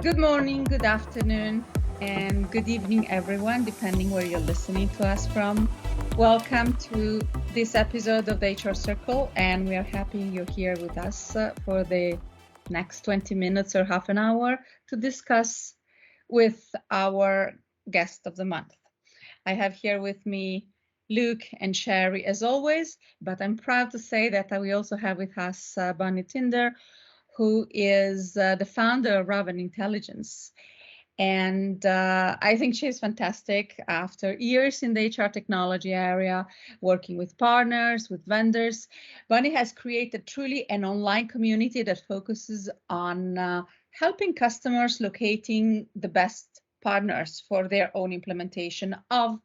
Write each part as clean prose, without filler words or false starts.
Good morning, good afternoon, and good evening, everyone, depending where you're listening to us from. Welcome to this episode of the HR Circle, and we are happy you're here with us for the next 20 minutes or half an hour to discuss with our guest of the month. I have here with me Luke and Sherry as always, but I'm proud to say that we also have with us Bonnie Tinder, who is the founder of Raven Intelligence. And I think she's fantastic. After years in the HR technology area, working with partners, with vendors, Bonnie has created truly an online community that focuses on helping customers locating the best partners for their own implementation of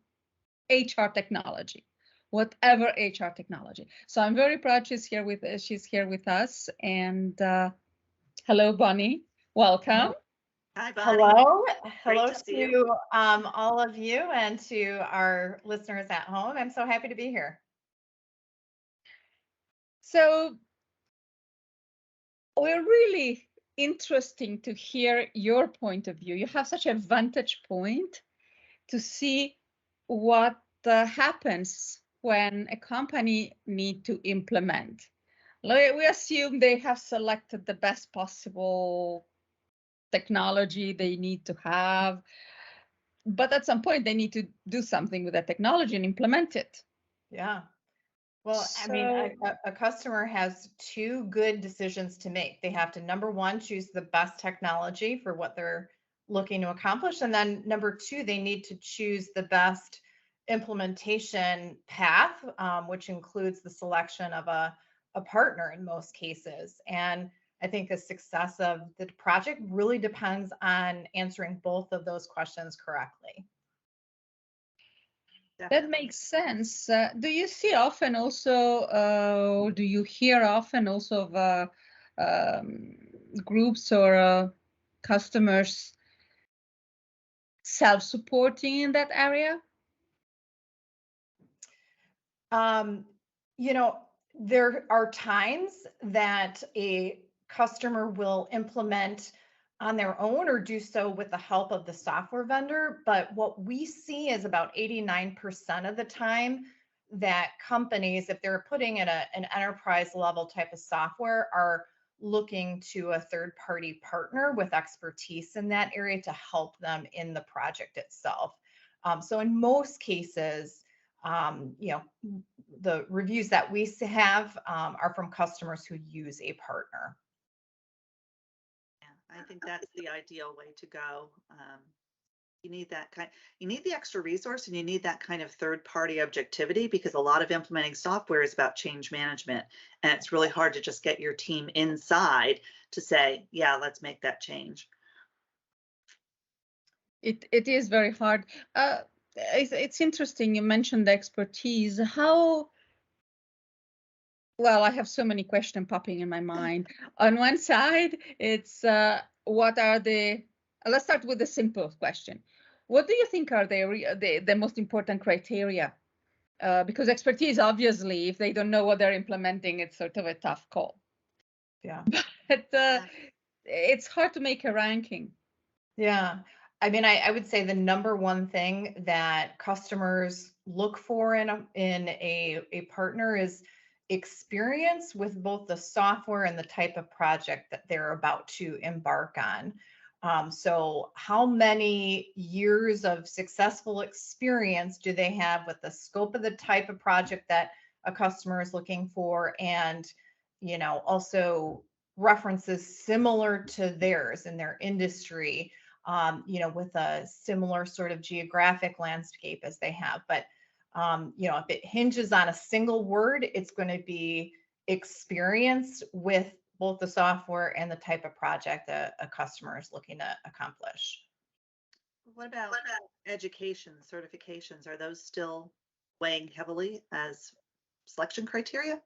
HR technology, whatever HR technology. So I'm very proud she's here with us. And hello, Bonnie. Welcome. Hi, Bonnie. Hello, Great hello to see you. to all of you and to our listeners at home. I'm so happy to be here. So we're really interesting to hear your point of view. You have such a vantage point to see what happens when a company need to implement. We assume they have selected the best possible technology they need to have, but at some point they need to do something with that technology and implement it. Yeah. Well, I mean, So a customer has two good decisions to make. They have to, number one, choose the best technology for what they're looking to accomplish. And then number two, they need to choose the best implementation path, which includes the selection of a partner in most cases. And I think the success of the project really depends on answering both of those questions correctly. that Definitely. makes sense. Do you see often also, or do you hear often also of um, groups or customers self-supporting in that area? Um, you know, there are times that a customer will implement on their own or do so with the help of the software vendor. But what we see is about 89% of the time that companies, if they're putting in an enterprise level type of software, are looking to a third party partner with expertise in that area to help them in the project itself. So in most cases, you know, the reviews that we have are from customers who use a partner. Yeah, I think that's the ideal way to go. You need that you need the extra resource and you need that kind of third party objectivity because a lot of implementing software is about change management. And it's really hard to just get your team inside to say, yeah, let's make that change. It is very hard. It's interesting you mentioned the expertise. How Well, I have so many questions popping in my mind. On one side, it's what are let's start with the simple question. What do you think are the most important criteria? Because expertise, obviously, if they don't know what they're implementing, it's sort of a tough call. Yeah. But it's hard to make a ranking. Yeah. I mean, I would say the number one thing that customers look for in a partner is experience with both the software and the type of project that they're about to embark on. So how many years of successful experience do they have with the scope of the type of project that a customer is looking for? And, also references similar to theirs in their industry, with a similar sort of geographic landscape as they have. But, if it hinges on a single word, it's going to be experience with both the software and the type of project a customer is looking to accomplish. What about education, certifications? Are those still weighing heavily as selection criteria?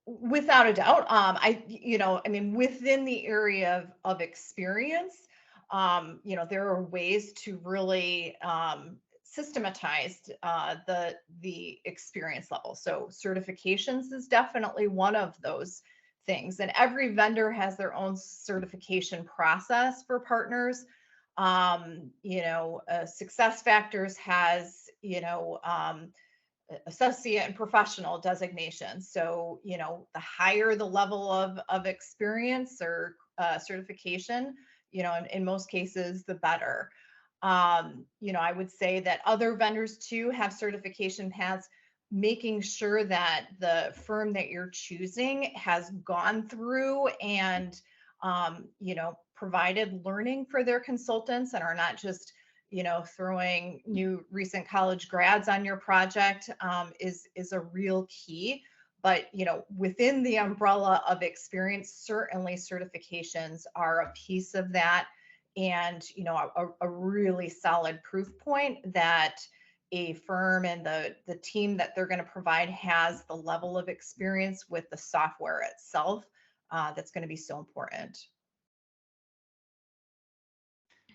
Without a doubt. I mean, within the area of experience, there are ways to really systematize the experience level. So certifications is definitely one of those things. And every vendor has their own certification process for partners. Success Factors has, associate and professional designation. So, the higher the level of experience or certification, in most cases, the better. I would say that other vendors too have certification paths, making sure that the firm that you're choosing has gone through and, provided learning for their consultants and are not just, throwing new recent college grads on your project, is a real key. But, within the umbrella of experience, certainly certifications are a piece of that. And, a really solid proof point that a firm and the team that they're going to provide has the level of experience with the software itself, that's going to be so important.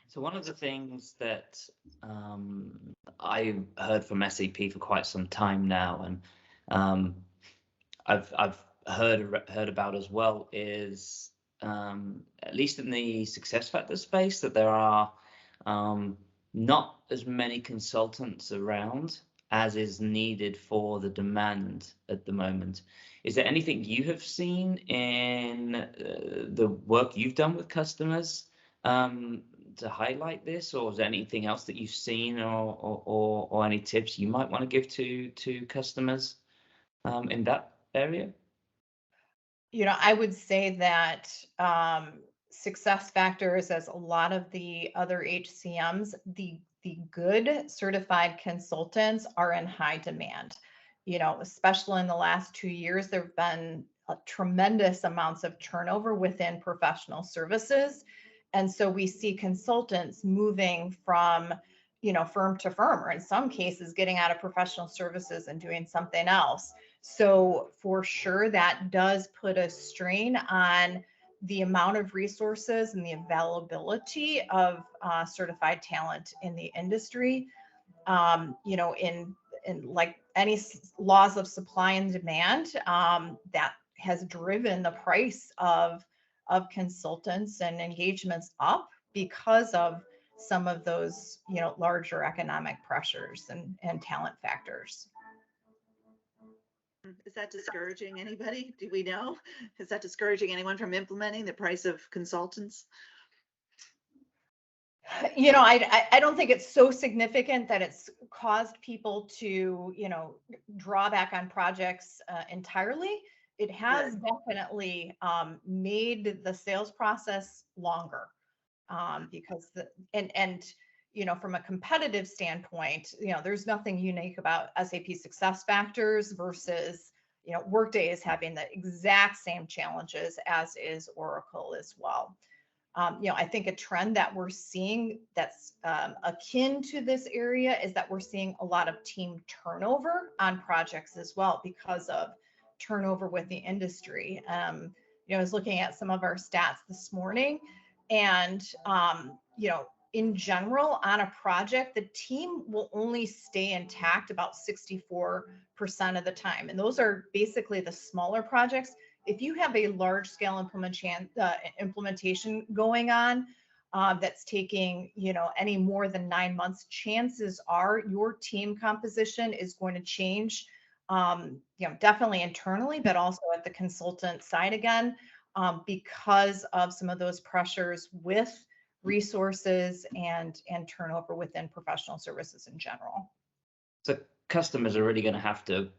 So one of the things that I've heard from SAP for quite some time now, and I've heard about as well, is at least in the success factor space, that there are not as many consultants around as is needed for the demand at the moment. Is there anything you have seen in the work you've done with customers to highlight this, or is there anything else that you've seen, or any tips you might want to give to customers in that area? I would say that success factors, as a lot of the other HCMs, the good certified consultants are in high demand. Especially in the last 2 years, there have been tremendous amounts of turnover within professional services. And so we see consultants moving from, firm to firm, or in some cases getting out of professional services and doing something else. So for sure, that does put a strain on the amount of resources and the availability of certified talent in the industry. In like any laws of supply and demand, that has driven the price of consultants and engagements up because of some of those, larger economic pressures and talent factors. Is that discouraging anybody? Do we know? Is that discouraging anyone from implementing the price of consultants? I don't think it's so significant that it's caused people to, draw back on projects entirely. It has definitely made the sales process longer, because from a competitive standpoint, there's nothing unique about SAP Success Factors versus, Workday is having the exact same challenges as is Oracle as well. I think a trend that we're seeing that's akin to this area is that we're seeing a lot of team turnover on projects as well because of turnover with the industry. I was looking at some of our stats this morning, and in general, on a project, the team will only stay intact about 64% of the time. And those are basically the smaller projects. If you have a large scale implementation going on, that's taking, any more than 9 months, chances are your team composition is going to change, definitely internally, but also at the consultant side again, because of some of those pressures with resources and turnover within professional services in general. So customers are really going to have to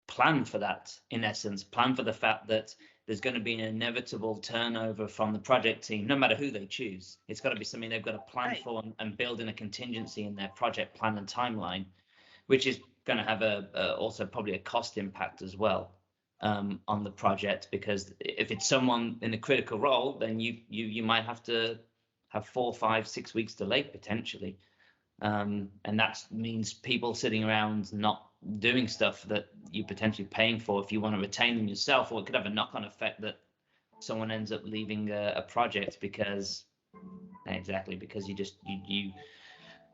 plan for that, in essence, plan for the fact that there's going to be an inevitable turnover from the project team, no matter who they choose. It's got to be something they've got to plan for and build in a contingency in their project plan and timeline, which is going to have also probably a cost impact as well on the project, because if it's someone in a critical role, then you might have to have 4, 5, 6 weeks delay potentially. And that means people sitting around not doing stuff that you're potentially paying for if you want to retain them yourself, or it could have a knock-on effect that someone ends up leaving a project because you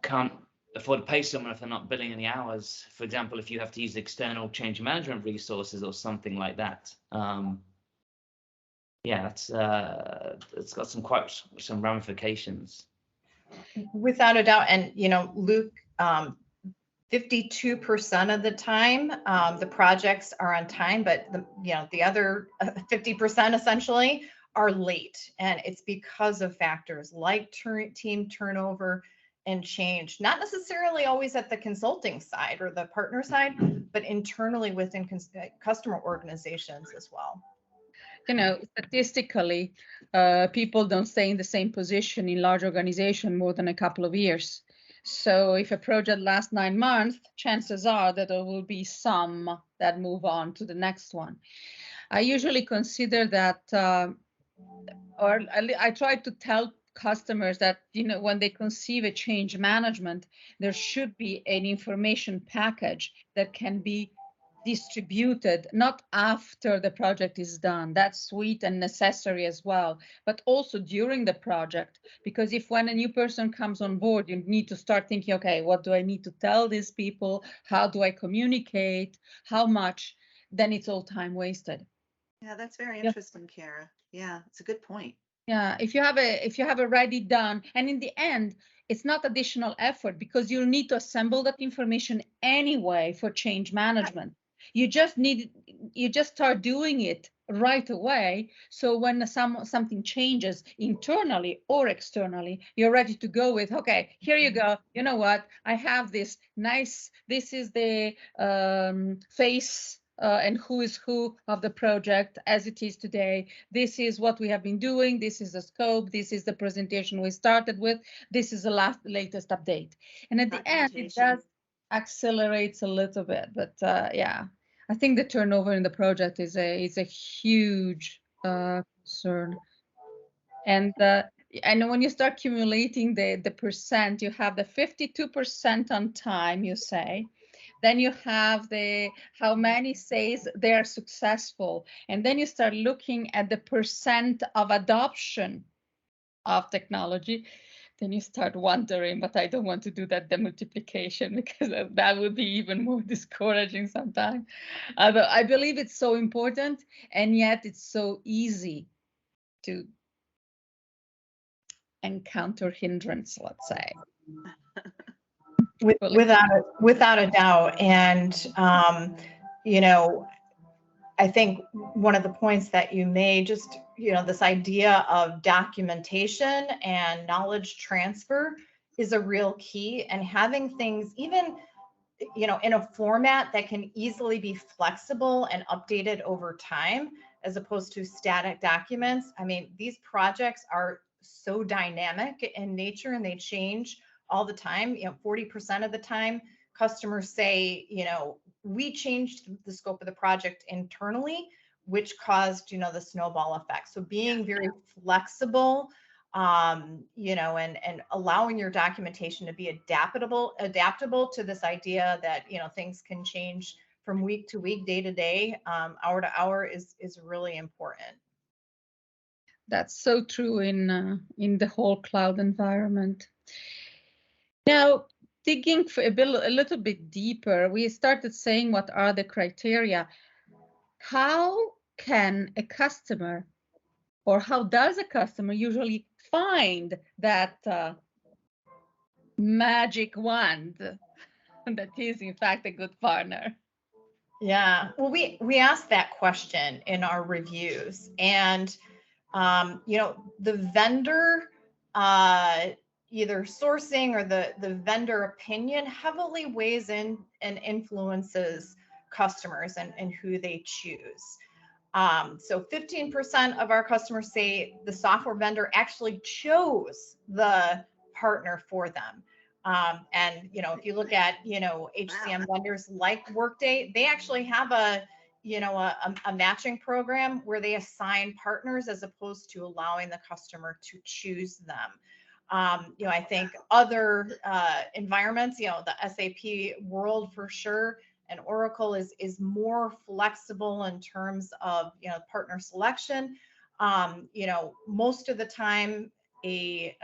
can't afford to pay someone if they're not billing any hours. For example, if you have to use external change management resources or something like that. yeah, it's got some ramifications. Without a doubt. And, Luke, 52% of the time, the projects are on time, but the other 50% essentially are late. And it's because of factors like team turnover and change, not necessarily always at the consulting side or the partner side, but internally within customer organizations as well. Statistically, people don't stay in the same position in large organization more than a couple of years. So if a project lasts 9 months, chances are that there will be some that move on to the next one. I usually consider that, or I try to tell customers that, when they conceive a change management, there should be an information package that can be distributed, not after the project is done. That's sweet and necessary as well, but also during the project. Because if when a new person comes on board, you need to start thinking, okay, what do I need to tell these people? How do I communicate? How much? Then it's all time wasted. Yeah, that's very interesting, Kara. Yeah, it's a good point. Yeah, if you have already done, and in the end, it's not additional effort because you'll need to assemble that information anyway for change management. You just start doing it right away. So when something changes internally or externally, you're ready to go with, okay, here you go. You know what? I have this is the face and who is who of the project as it is today. This is what we have been doing. This is the scope. This is the presentation we started with. This is the latest update. And at the end, it does accelerates a little bit. But yeah, I think the turnover in the project is a huge concern. And when you start accumulating the percent, you have the 52% on time, you say. Then you have how many says they are successful. And then you start looking at the percent of adoption of technology. Then you start wondering, but I don't want to do that demultiplication because that would be even more discouraging sometimes. I believe it's so important, and yet it's so easy to encounter hindrance, let's say. Without a doubt. And, I think one of the points that you made, just, this idea of documentation and knowledge transfer is a real key, and having things even, in a format that can easily be flexible and updated over time, as opposed to static documents. I mean, these projects are so dynamic in nature and they change all the time. 40% of the time, customers say, we changed the scope of the project internally, which caused, the snowball effect. So being very flexible, and allowing your documentation to be adaptable to this idea that, things can change from week to week, day to day, hour to hour is really important. That's so true in the whole cloud environment. Now, digging a little bit deeper, we started saying what are the criteria. How can a customer, or how does a customer usually find that magic wand that is in fact a good partner? Yeah, well, we asked that question in our reviews, and the vendor either sourcing or the vendor opinion heavily weighs in and influences customers and who they choose. So 15% of our customers say the software vendor actually chose the partner for them. And if you look at HCM vendors like Workday, they actually have a matching program where they assign partners as opposed to allowing the customer to choose them. I think other environments, the SAP world for sure, and Oracle is more flexible in terms of partner selection. Most of the time, a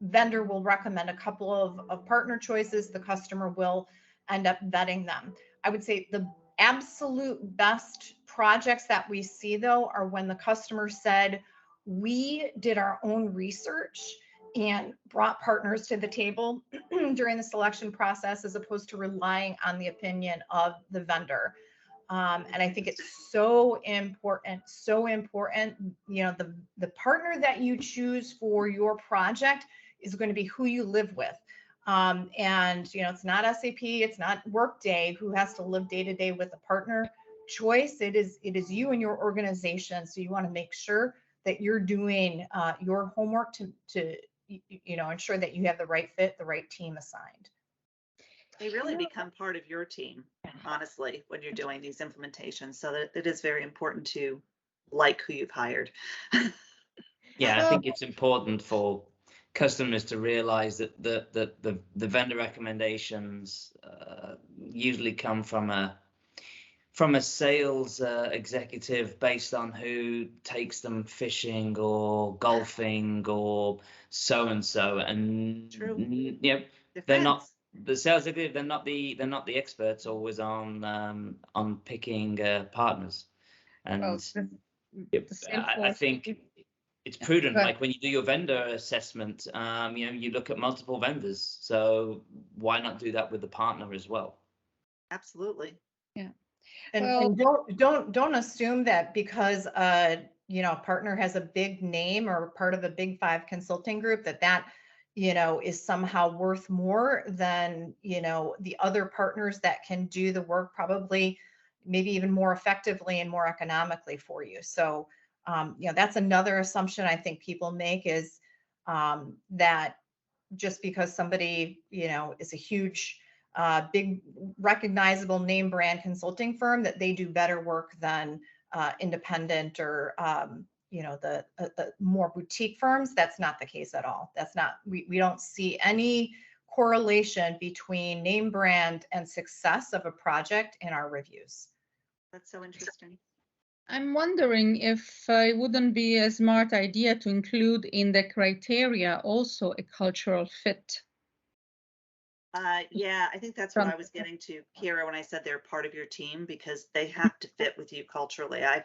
vendor will recommend a couple of partner choices. The customer will end up vetting them. I would say the absolute best projects that we see though are when the customer said, we did our own research and brought partners to the table during the selection process as opposed to relying on the opinion of the vendor. And I think it's so important, you know, the partner that you choose for your project is going to be who you live with. And, you know, it's not SAP, it's not Workday who has to live day to day with a partner choice. It is you and your organization. So you want to make sure that you're doing your homework to you know, ensure that you have the right fit, the right team assigned. They really become part of your team, honestly, when you're doing these implementations. So that it is very important to like who you've hired. Yeah, I think it's important for customers to realize that the vendor recommendations usually come from a sales executive based on who takes them fishing or golfing or so and so, and True. you know, they're not the sales executive. They're not the experts always on picking partners, and Well, the same I for think it's prudent. But Like when you do your vendor assessment, you know, you look at multiple vendors. So why not do that with the partner as well? Absolutely. yeah. And, Well, and don't assume that because you know, a partner has a big name or part of a big five consulting group that you know is somehow worth more than, you know, the other partners that can do the work probably maybe even more effectively and more economically for you. So you know, that's another assumption I think people make is that just because somebody, you know, is a huge big recognizable name brand consulting firm that they do better work than independent or you know, the more boutique firms. That's not the case at all. That's not, we don't see any correlation between name brand and success of a project in our reviews. That's so interesting. I'm wondering if it wouldn't be a smart idea to include in the criteria also a cultural fit. Yeah, I think that's what I was getting to, Kira, when I said they're part of your team, because they have to fit with you culturally. I've,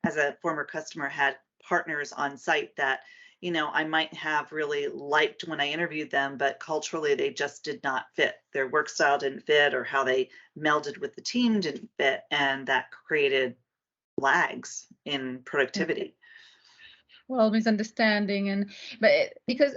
as a former customer, had partners on site that, you know, I might have really liked when I interviewed them, but culturally they just did not fit. Their work style didn't fit, or how they melded with the team didn't fit, and that created lags in productivity. Well, misunderstanding because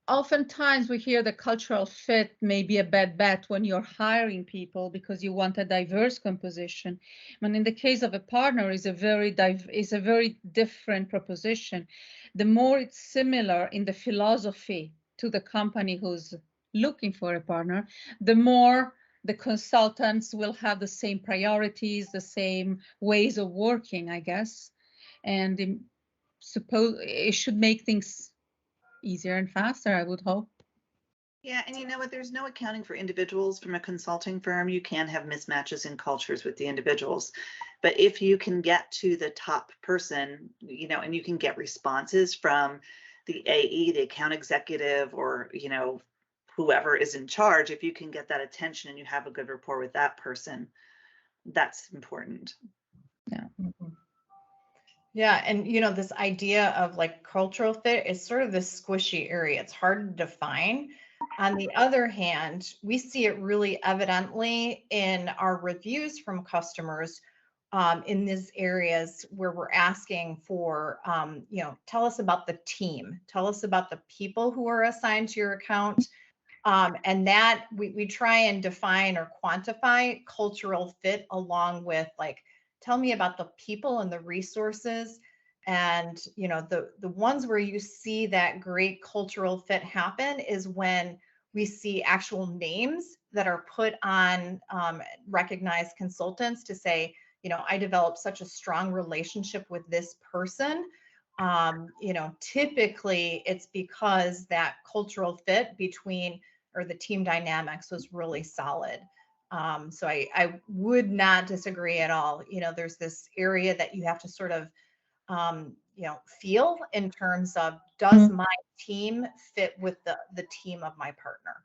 oftentimes we hear the cultural fit may be a bad bet when you're hiring people because you want a diverse composition. But in the case of a partner, is a very different proposition. The more it's similar in the philosophy to the company who's looking for a partner, the more the consultants will have the same priorities, the same ways of working, I guess. And suppose it should make things easier and faster, I would hope. Yeah, and you know what? There's no accounting for individuals from a consulting firm. You can have mismatches in cultures with the individuals. But if you can get to the top person, you know, and you can get responses from the AE, the account executive, or, you know, whoever is in charge, if you can get that attention and you have a good rapport with that person, that's important. Yeah. Mm-hmm. Yeah, and you know, this idea of like cultural fit is sort of this squishy area. It's hard to define. On the other hand, we see it really evidently in our reviews from customers in these areas where we're asking for, you know, tell us about the team, tell us about the people who are assigned to your account. And that we try and define or quantify cultural fit along with like, tell me about the people and the resources. And you know, the ones where you see that great cultural fit happen is when we see actual names that are put on recognized consultants to say, you know, I developed such a strong relationship with this person. You know, typically it's because that cultural fit between or the team dynamics was really solid. So I would not disagree at all. You know, there's this area that you have to sort of, you know, feel in terms of, does my team fit with the team of my partner?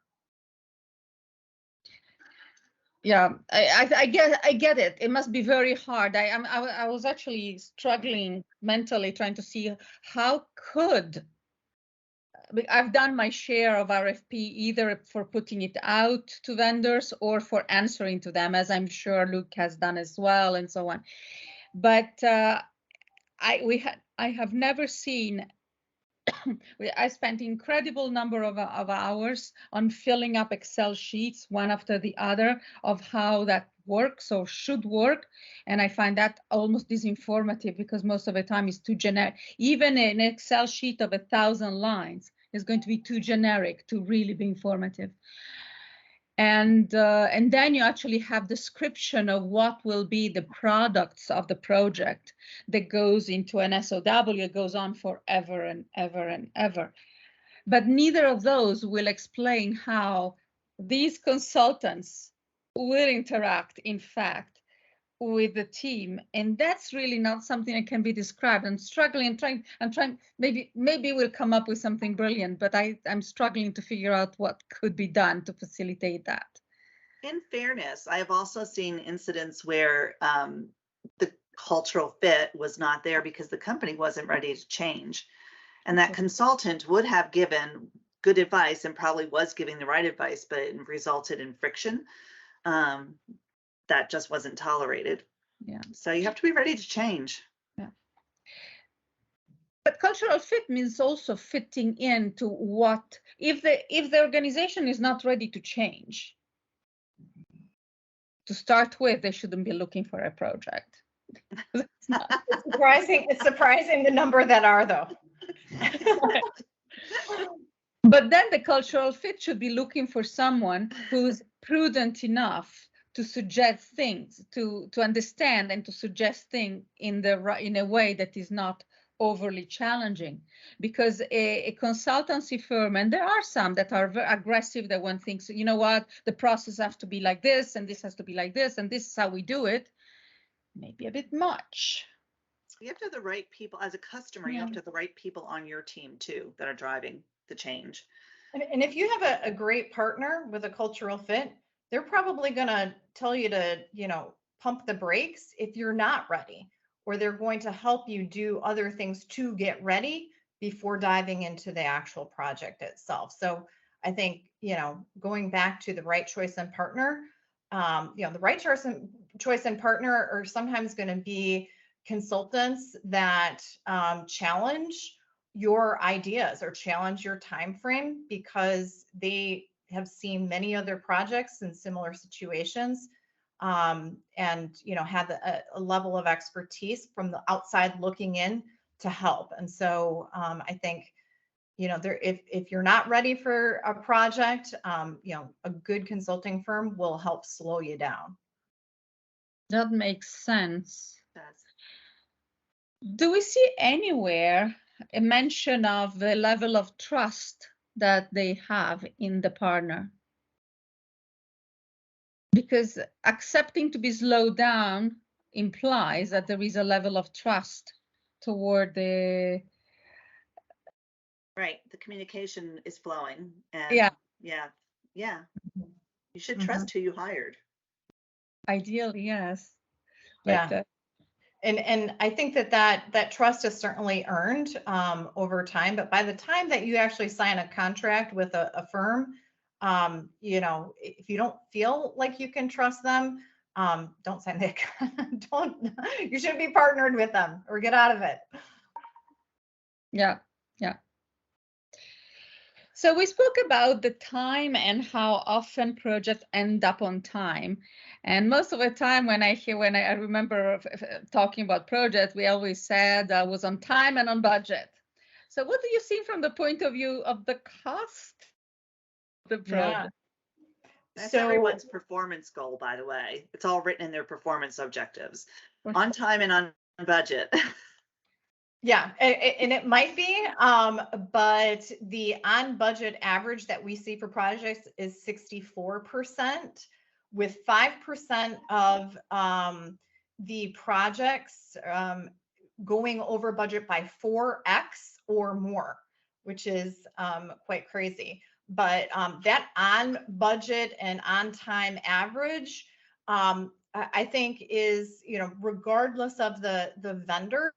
Yeah, I get it. It must be very hard. I was actually struggling mentally trying to see how could I've done my share of RFP either for putting it out to vendors or for answering to them, as I'm sure Luke has done as well, and so on. But I have never seen. I spent incredible number of hours on filling up Excel sheets one after the other of how that works or should work, and I find that almost disinformative because most of the time it's too generic. Even an Excel sheet of 1,000 lines is going to be too generic to really be informative. And then you actually have description of what will be the products of the project that goes into an SOW. It goes on forever and ever and ever. But neither of those will explain how these consultants will interact, in fact, with the team. And that's really not something that can be described. I'm struggling, I'm trying, maybe we'll come up with something brilliant, but I'm struggling to figure out what could be done to facilitate that. In fairness, I have also seen incidents where the cultural fit was not there because the company wasn't ready to change. And that consultant would have given good advice and probably was giving the right advice, but it resulted in friction that just wasn't tolerated. Yeah. So you have to be ready to change. Yeah. But cultural fit means also fitting into what, if the organization is not ready to change, to start with, they shouldn't be looking for a project. It's surprising the number that are, though. But then the cultural fit should be looking for someone who's prudent enough to suggest things, to understand and to suggest things in a way that is not overly challenging. Because a consultancy firm, and there are some that are very aggressive, that one thinks, you know what, the process has to be like this, and this has to be like this, and this is how we do it, maybe a bit much. You have to have the right people as a customer. You have to have the right people on your team too that are driving the change. And if you have a great partner with a cultural fit, they're probably going to tell you to, pump the brakes if you're not ready, or they're going to help you do other things to get ready before diving into the actual project itself. So I think, going back to the right choice and partner, the right choice and partner are sometimes going to be consultants that challenge your ideas or challenge your time frame because they have seen many other projects in similar situations, and have a level of expertise from the outside looking in to help. And so I think if you're not ready for a project, a good consulting firm will help slow you down. That makes sense. That's Do we see anywhere a mention of the level of trust that they have in the partner? Because accepting to be slowed down implies that there is a level of trust toward the. right. The communication is flowing. And Yeah. You should trust who you hired. Ideally, yes. Yeah. But, and I think that trust is certainly earned over time. But by the time that you actually sign a contract with a firm, if you don't feel like you can trust them, don't sign the you shouldn't be partnered with them or get out of it. Yeah. So we spoke about the time and how often projects end up on time. And most of the time when I remember talking about projects, we always said I was on time and on budget. So what do you see from the point of view of the cost of the project? That's everyone's performance goal, by the way. It's all written in their performance objectives. On time and on budget. Yeah, and it might be, but the on budget average that we see for projects is 64%, with 5% of the projects going over budget by 4x or more, which is quite crazy. but that on budget and on time average, I think is, regardless of the vendor,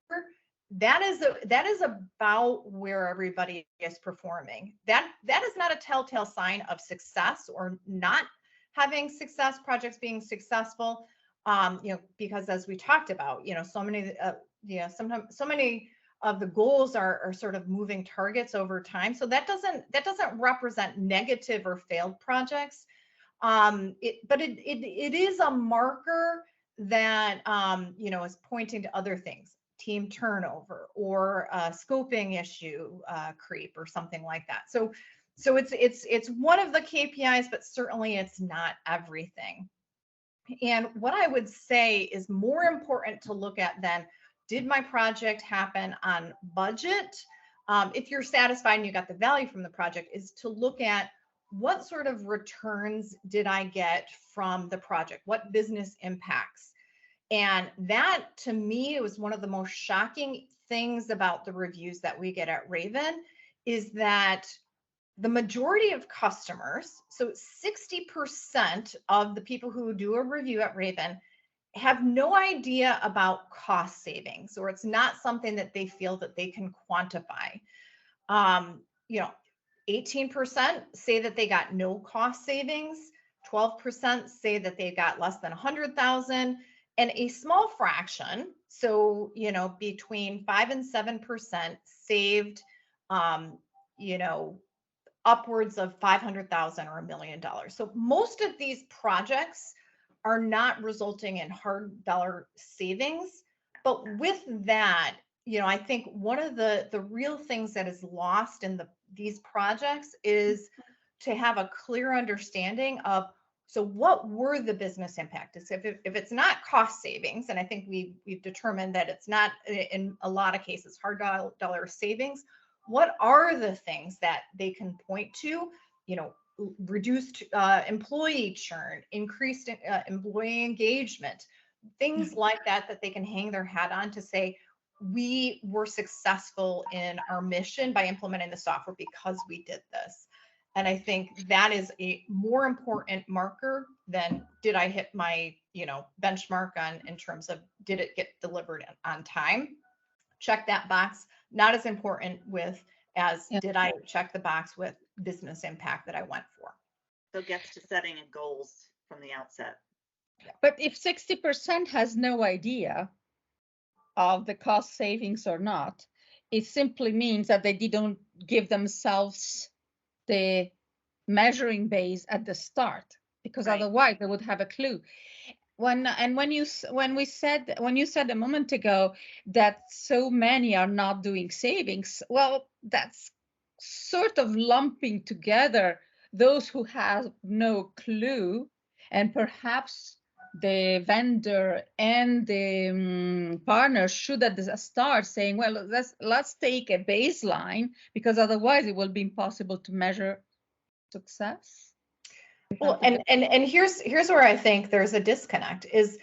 that is about where everybody is performing. That is not a telltale sign of success or not having success, projects being successful. Because as we talked about, so many, sometimes so many of the goals are sort of moving targets over time. So that doesn't represent negative or failed projects. But it is a marker that is pointing to other things, team turnover or scoping issue creep or something like that. So it's one of the KPIs, but certainly it's not everything. And what I would say is more important to look at than, did my project happen on budget? If you're satisfied and you got the value from the project, is to look at what sort of returns did I get from the project? What business impacts? And that, to me, was one of the most shocking things about the reviews that we get at Raven, is that the majority of customers, so 60% of the people who do a review at Raven, have no idea about cost savings, or it's not something that they feel that they can quantify. 18% say that they got no cost savings, 12% say that they got less than 100,000, and a small fraction, so between 5 and 7% saved upwards of 500,000 or $1 million. So most of these projects are not resulting in hard dollar savings. But with that, I think one of the real things that is lost in these projects is to have a clear understanding of, so what were the business impact? If it's not cost savings, and I think we've determined that it's not, in a lot of cases, hard dollar savings, what are the things that they can point to? Reduced employee churn, increased employee engagement, things like that they can hang their hat on to say, we were successful in our mission by implementing the software because we did this. And I think that is a more important marker than, did I hit my benchmark in terms of, did it get delivered on time? Check that box. Not as important as did I check the box with business impact that I went for. So it gets to setting goals from the outset. But if 60% has no idea of the cost savings or not, it simply means that they didn't give themselves the measuring base at the start, because Right. Otherwise they would have a clue. When you said a moment ago that so many are not doing savings, well, that's sort of lumping together those who have no clue, and perhaps the vendor and the partner should at the start saying, well, let's take a baseline, because otherwise it will be impossible to measure success. Well, and here's where I think there's a disconnect is,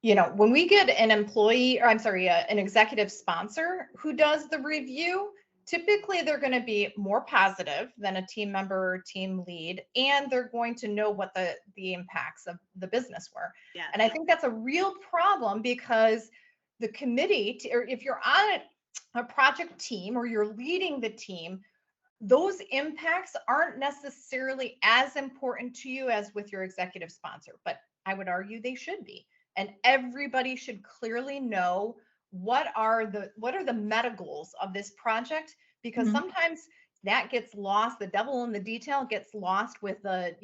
when we get an employee, or I'm sorry, an executive sponsor who does the review, typically they're going to be more positive than a team member or team lead, and they're going to know what the impacts of the business were. Yeah. And I think that's a real problem, because the committee, or if you're on a project team or you're leading the team, those impacts aren't necessarily as important to you as with your executive sponsor, but I would argue they should be. And everybody should clearly know what are the meta goals of this project, because sometimes that gets lost. The devil in the detail gets lost with the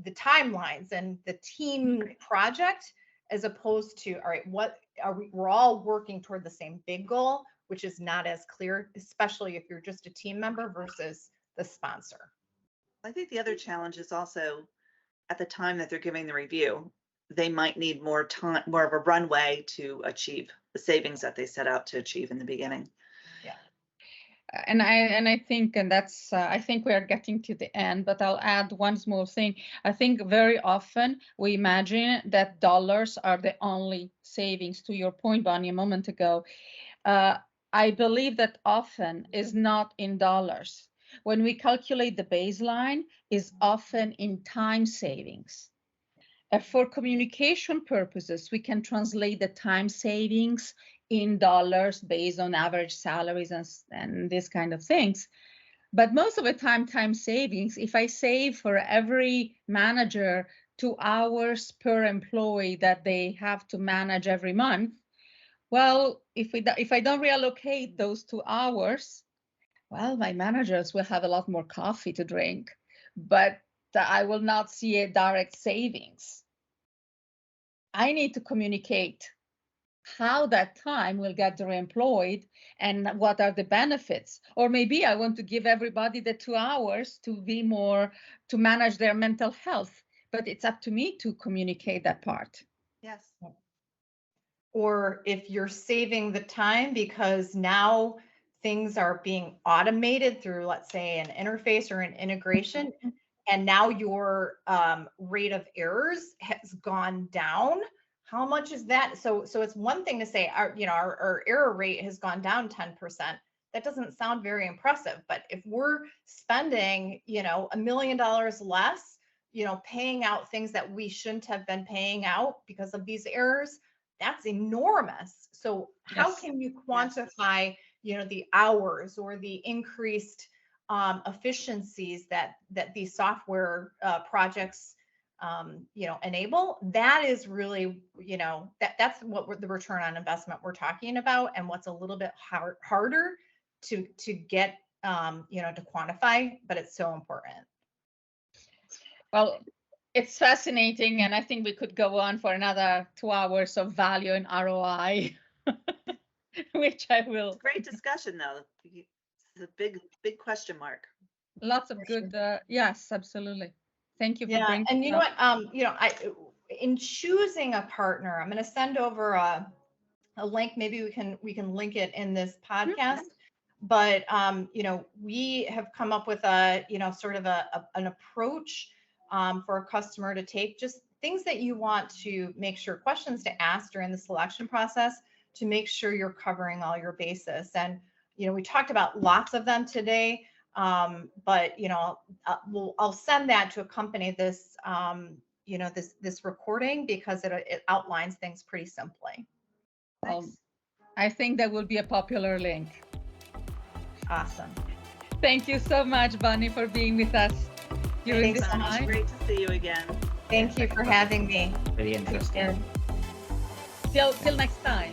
timelines and the team project, as opposed to, all right, what are we're all working toward the same big goal, which is not as clear, especially if you're just a team member versus the sponsor. I think the other challenge is also, at the time that they're giving the review, they might need more time, more of a runway to achieve the savings that they set out to achieve in the beginning. Yeah. And I think, and that's, I think we are getting to the end, but I'll add one small thing. I think very often we imagine that dollars are the only savings. To your point, Bonnie, a moment ago, I believe that often is not in dollars. when we calculate the baseline, is often in time savings. For communication purposes, we can translate the time savings in dollars based on average salaries and these kind of things. But most of the time savings, if I save for every manager 2 hours per employee that they have to manage every month, well, if I don't reallocate those 2 hours, well, my managers will have a lot more coffee to drink, but I will not see a direct savings. I need to communicate how that time will get reemployed and what are the benefits. Or maybe I want to give everybody the 2 hours to manage their mental health, but it's up to me to communicate that part. Yes. Or if you're saving the time because now things are being automated through, let's say, an interface or an integration, and now your rate of errors has gone down. How much is that? So it's one thing to say our error rate has gone down 10%. That doesn't sound very impressive, but if we're spending $1 million less, paying out things that we shouldn't have been paying out because of these errors, that's enormous. So how Yes. can you quantify the hours or the increased efficiencies that these software projects enable? That is really that's what the return on investment we're talking about, and what's a little bit harder to get to quantify, but it's so important. Well, it's fascinating, and I think we could go on for another 2 hours of value and ROI, which I will. Great discussion, though. It's a big question mark. Lots of good. Yes, absolutely. Thank you for bringing. And you know what? In choosing a partner, I'm going to send over a link. Maybe we can link it in this podcast. But we have come up with a sort of an approach for a customer to take, just things that you want to make sure, questions to ask during the selection process to make sure you're covering all your bases. And we talked about lots of them today, but I'll send that to accompany this this recording, because it outlines things pretty simply. Nice. I think that will be a popular link. Awesome. Thank you so much, Bonnie, for being with us during this time. Great to see you again. Thank you for having me. Really interesting. Till next time.